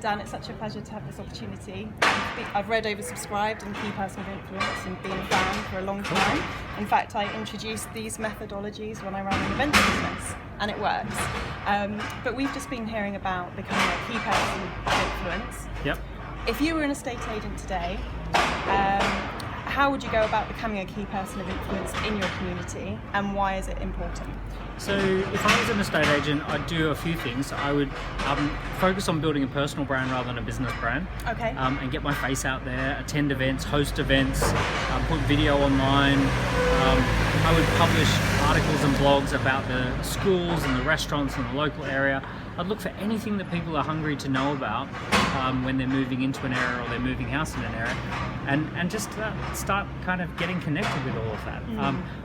Dan, it's such a pleasure to have this opportunity. I've read Oversubscribed and Key Person of Influence and been a fan for a long time. In fact, I introduced these methodologies when I ran an events business, and it works. But we've just been hearing about becoming a Key Person of Influence. Yep. If you were an estate agent today, how would you go about becoming a Key Person of Influence in your community, and why is it important? So if I was an estate agent, I'd do a few things. I would focus on building a personal brand rather than a business brand. Okay. And get my face out there, attend events, host events, put video online. I would publish articles and blogs about the schools and the restaurants in the local area. I'd look for anything that people are hungry to know about when they're moving into an area or they're moving house in an area, and just start kind of getting connected with all of that.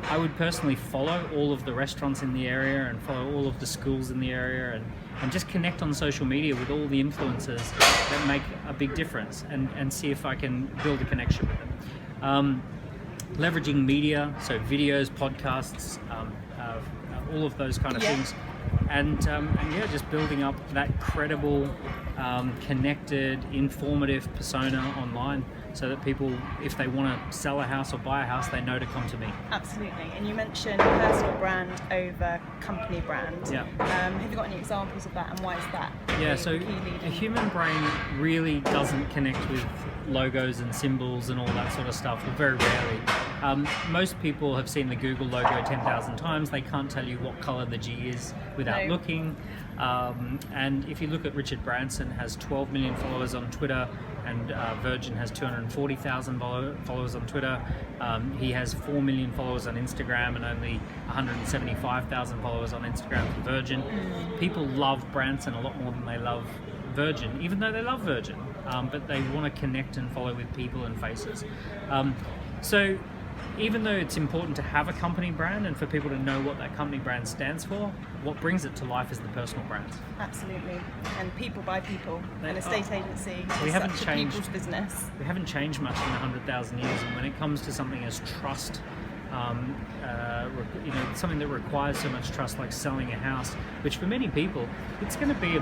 I would personally follow all of the restaurants in the area and follow all of the schools in the area and just connect on social media with all the influencers that make a big difference and see if I can build a connection with them. Leveraging media, so videos, podcasts, all of those kind of things. And yeah, just building up that credible, connected, informative persona online so that people, if they want to sell a house or buy a house, they know to come to me. Absolutely. And you mentioned personal brand over company brand. Yeah. Have you got any examples of that, and why is that? Yeah, so a human brain really doesn't connect with logos and symbols and all that sort of stuff, or very rarely. Most people have seen the Google logo 10,000 times. They can't tell you what color the G is without looking. And if you look at Richard Branson, has 12 million followers on Twitter, and Virgin has 240,000 followers on Twitter. He has 4 million followers on Instagram and only 175,000 followers on Instagram for Virgin. People love Branson a lot more than they love Virgin, even though they love Virgin, but they want to connect and follow with people and faces. So even though it's important to have a company brand and for people to know what that company brand stands for, what brings it to life is the personal brand. Absolutely. And people by people. An estate agency is such a people's business. We haven't changed much in 100,000 years, and when it comes to something as trust, something that requires so much trust, like selling a house, which for many people, it's going to be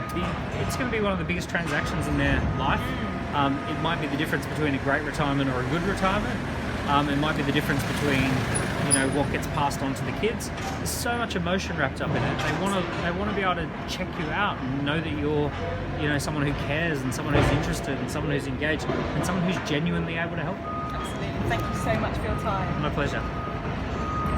one of the biggest transactions in their life. It might be the difference between a great retirement or a good retirement. It might be the difference between, what gets passed on to the kids. There's so much emotion wrapped up in it. They want to be able to check you out and know that you're, someone who cares and someone who's interested and someone who's engaged and someone who's genuinely able to help. Absolutely. Thank you so much for your time. My pleasure.